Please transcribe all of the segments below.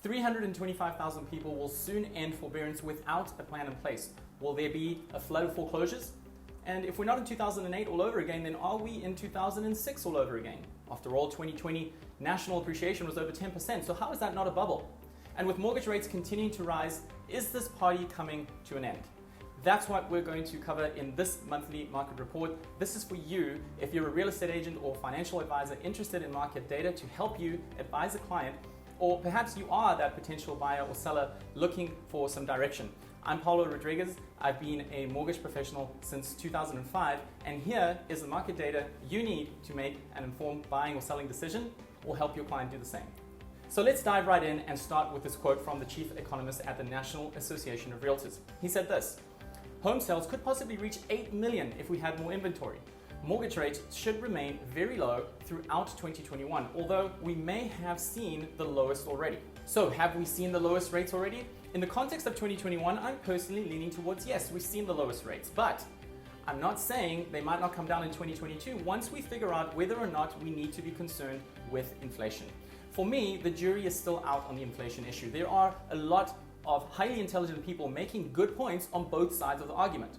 325,000 people will soon end forbearance without a plan in place. Will there be a flood of foreclosures? And if we're not in 2008 all over again, then are we in 2006 all over again? After all, 2020 national appreciation was over 10%, so how is that not a bubble? And with mortgage rates continuing to rise, is this party coming to an end? That's what we're going to cover in this monthly market report. This is for you if you're a real estate agent or financial advisor interested in market data to help you advise a client, or perhaps you are that potential buyer or seller looking for some direction. I'm Paulo Rodriguez. I've been a mortgage professional since 2005, and here is the market data you need to make an informed buying or selling decision or help your client do the same. So let's dive right in and start with this quote from the chief economist at the National Association of Realtors. He said this: "Home sales could possibly reach 8 million if we had more inventory. Mortgage rates should remain very low throughout 2021, although we may have seen the lowest already." So have we seen the lowest rates already? In the context of 2021, I'm personally leaning towards yes, we've seen the lowest rates, but I'm not saying they might not come down in 2022 once we figure out whether or not we need to be concerned with inflation. For me, the jury is still out on the inflation issue. There are a lot of highly intelligent people making good points on both sides of the argument.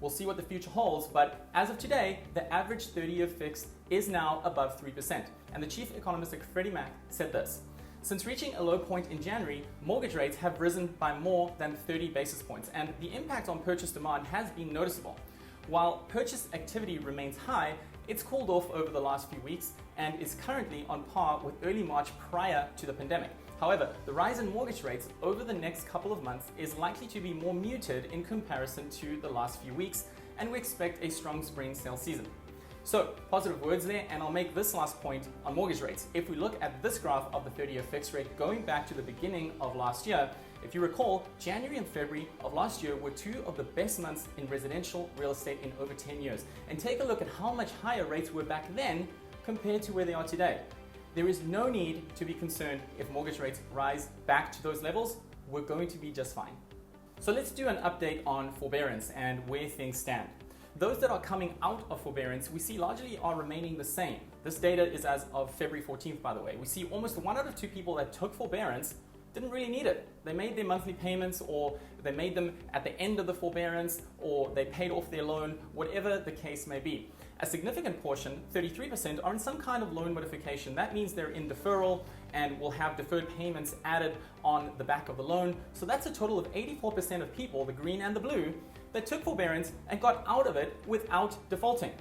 We'll see what the future holds, but as of today, the average 30-year fixed is now above 3%. And the chief economist at Freddie Mac said this: "Since reaching a low point in January, mortgage rates have risen by more than 30 basis points, and the impact on purchase demand has been noticeable. While purchase activity remains high, it's cooled off over the last few weeks and is currently on par with early March prior to the pandemic. However, the rise in mortgage rates over the next couple of months is likely to be more muted in comparison to the last few weeks, and we expect a strong spring sales season." So, positive words there, and I'll make this last point on mortgage rates. If we look at this graph of the 30-year fixed rate going back to the beginning of last year, if you recall, January and February of last year were two of the best months in residential real estate in over 10 years. And take a look at how much higher rates were back then compared to where they are today. There is no need to be concerned if mortgage rates rise back to those levels. We're going to be just fine. So let's do an update on forbearance and where things stand. Those that are coming out of forbearance, we see largely are remaining the same. This data is as of February 14th, by the way. We see almost 1 out of 2 people that took forbearance didn't really need it. They made their monthly payments, or they made them at the end of the forbearance, or they paid off their loan, whatever the case may be. A significant portion, 33%, are in some kind of loan modification. That means they're in deferral and will have deferred payments added on the back of the loan. So that's a total of 84% of people, the green and the blue, that took forbearance and got out of it without defaulting.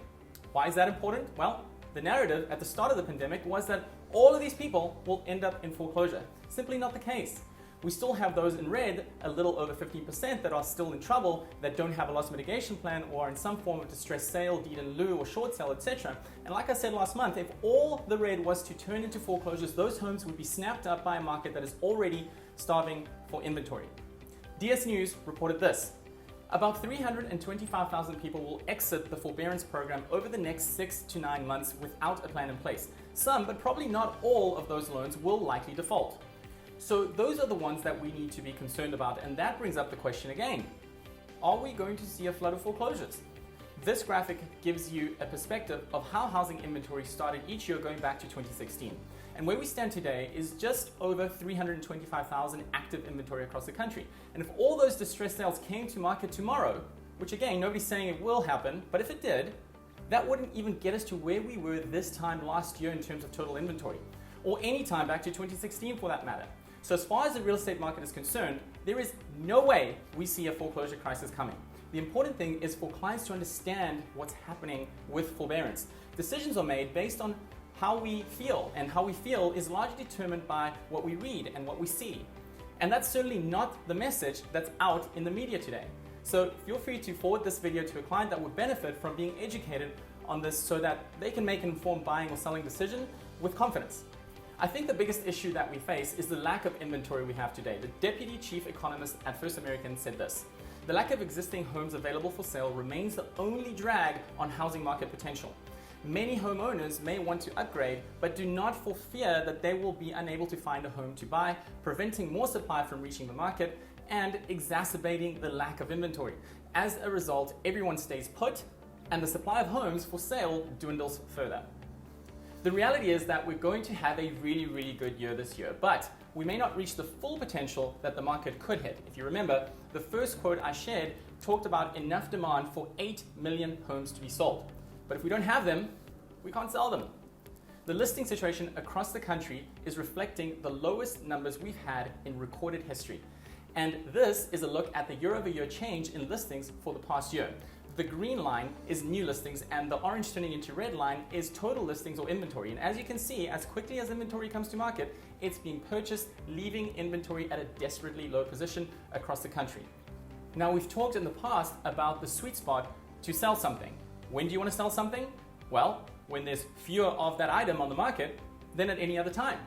Why is that important? Well, the narrative at the start of the pandemic was that all of these people will end up in foreclosure. Simply not the case. We still have those in red, a little over 15%, that are still in trouble, that don't have a loss mitigation plan or are in some form of distressed sale, deed in lieu, or short sale, etc. And like I said last month, if all the red was to turn into foreclosures, those homes would be snapped up by a market that is already starving for inventory. DS News reported this: about 325,000 people will exit the forbearance program over the next 6 to 9 months without a plan in place. Some, but probably not all, of those loans will likely default. So those are the ones that we need to be concerned about, and that brings up the question again: are we going to see a flood of foreclosures? This graphic gives you a perspective of how housing inventory started each year going back to 2016. And where we stand today is just over 325,000 active inventory across the country. And if all those distressed sales came to market tomorrow, which again, nobody's saying it will happen, but if it did, that wouldn't even get us to where we were this time last year in terms of total inventory, or any time back to 2016 for that matter. So as far as the real estate market is concerned, there is no way we see a foreclosure crisis coming. The important thing is for clients to understand what's happening with forbearance. Decisions are made based on how we feel, and how we feel is largely determined by what we read and what we see. And that's certainly not the message that's out in the media today. So feel free to forward this video to a client that would benefit from being educated on this so that they can make an informed buying or selling decision with confidence. I think the biggest issue that we face is the lack of inventory we have today. The deputy chief economist at First American said this: "The lack of existing homes available for sale remains the only drag on housing market potential. Many homeowners may want to upgrade, but do not for fear that they will be unable to find a home to buy, preventing more supply from reaching the market and exacerbating the lack of inventory. As a result, everyone stays put and the supply of homes for sale dwindles further." The reality is that we're going to have a really good year this year, but we may not reach the full potential that the market could hit. If you remember, the first quote I shared talked about enough demand for 8 million homes to be sold. But if we don't have them, we can't sell them. The listing situation across the country is reflecting the lowest numbers we've had in recorded history. And this is a look at the year-over-year change in listings for the past year. The green line is new listings and the orange turning into red line is total listings or inventory. And as you can see, as quickly as inventory comes to market, it's being purchased, leaving inventory at a desperately low position across the country. Now, we've talked in the past about the sweet spot to sell something. When do you want to sell something? Well, when there's fewer of that item on the market than at any other time.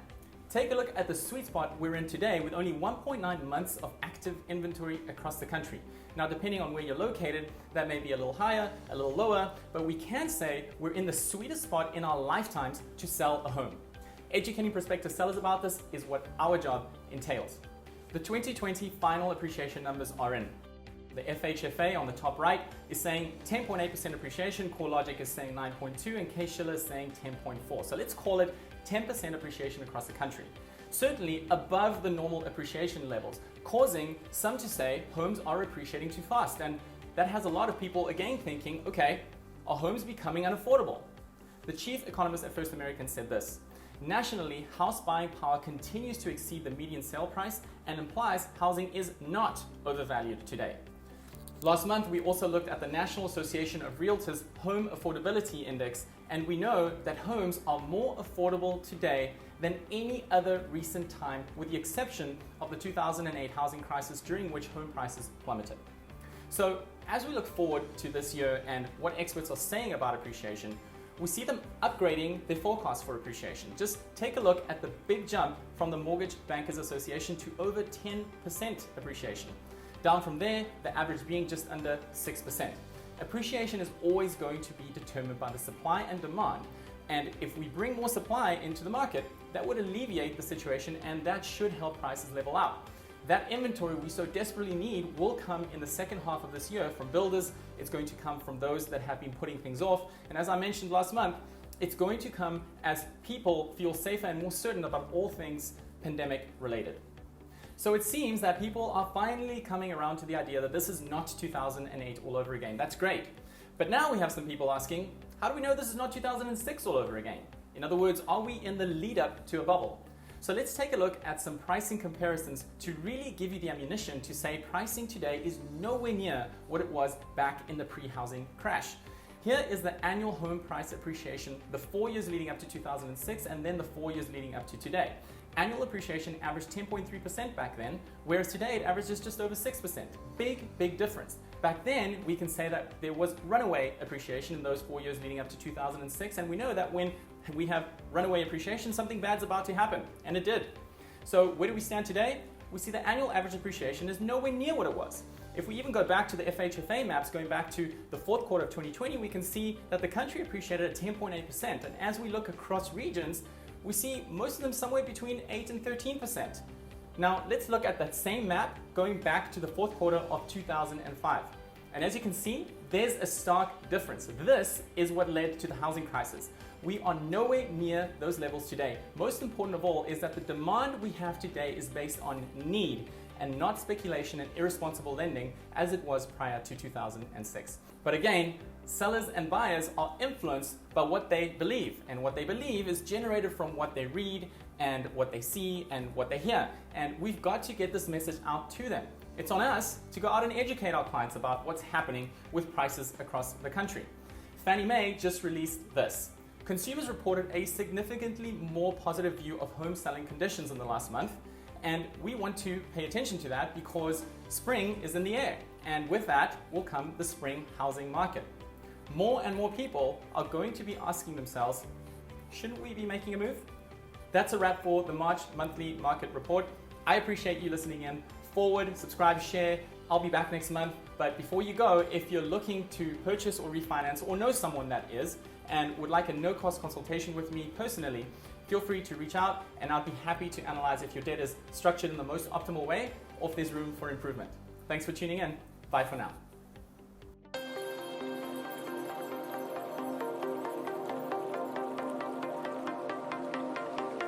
Take a look at the sweet spot we're in today with only 1.9 months of active inventory across the country. Now, depending on where you're located, that may be a little higher, a little lower, but we can say we're in the sweetest spot in our lifetimes to sell a home. Educating prospective sellers about this is what our job entails. The 2020 final appreciation numbers are in. The FHFA on the top right is saying 10.8% appreciation, CoreLogic is saying 9.2%, and Case-Shiller is saying 10.4%. So let's call it 10% appreciation across the country. Certainly above the normal appreciation levels, causing some to say homes are appreciating too fast. And that has a lot of people again thinking, okay, are homes becoming unaffordable? The chief economist at First American said this: nationally, house buying power continues to exceed the median sale price and implies housing is not overvalued today. Last month, we also looked at the National Association of Realtors Home Affordability Index, and we know that homes are more affordable today than any other recent time, with the exception of the 2008 housing crisis, during which home prices plummeted. So, as we look forward to this year and what experts are saying about appreciation, we see them upgrading their forecast for appreciation. Just take a look at the big jump from the Mortgage Bankers Association to over 10% appreciation. Down from there, the average being just under 6%. Appreciation is always going to be determined by the supply and demand. And if we bring more supply into the market, that would alleviate the situation and that should help prices level out. That inventory we so desperately need will come in the second half of this year from builders. It's going to come from those that have been putting things off. And as I mentioned last month, it's going to come as people feel safer and more certain about all things pandemic related. So it seems that people are finally coming around to the idea that this is not 2008 all over again. That's great. But now we have some people asking, how do we know this is not 2006 all over again? In other words, are we in the lead up to a bubble? So let's take a look at some pricing comparisons to really give you the ammunition to say pricing today is nowhere near what it was back in the pre-housing crash. Here is the annual home price appreciation, the 4 years leading up to 2006 and then the 4 years leading up to today. Annual appreciation averaged 10.3% back then, whereas today it averages just over 6%. Big difference. Back then, we can say that there was runaway appreciation in those 4 years leading up to 2006, and we know that when we have runaway appreciation, something bad's about to happen, and it did. So where do we stand today? We see the annual average appreciation is nowhere near what it was. If we even go back to the FHFA maps, going back to the fourth quarter of 2020, we can see that the country appreciated at 10.8%, and as we look across regions, we see most of them somewhere between 8 and 13%. Now, let's look at that same map going back to the fourth quarter of 2005. And as you can see, there's a stark difference. This is what led to the housing crisis. We are nowhere near those levels today. Most important of all is that the demand we have today is based on need and not speculation and irresponsible lending as it was prior to 2006. But again, sellers and buyers are influenced by what they believe, and what they believe is generated from what they read and what they see and what they hear. And we've got to get this message out to them. It's on us to go out and educate our clients about what's happening with prices across the country. Fannie Mae just released this. Consumers reported a significantly more positive view of home selling conditions in the last month, and we want to pay attention to that because spring is in the air, and with that will come the spring housing market. More and more people are going to be asking themselves, shouldn't we be making a move? That's a wrap for the March monthly market report. I appreciate you listening in. Forward, subscribe, share. I'll be back next month. But before you go, if you're looking to purchase or refinance or know someone that is and would like a no-cost consultation with me personally, feel free to reach out and I'll be happy to analyze if your debt is structured in the most optimal way or if there's room for improvement. Thanks for tuning in. Bye for now.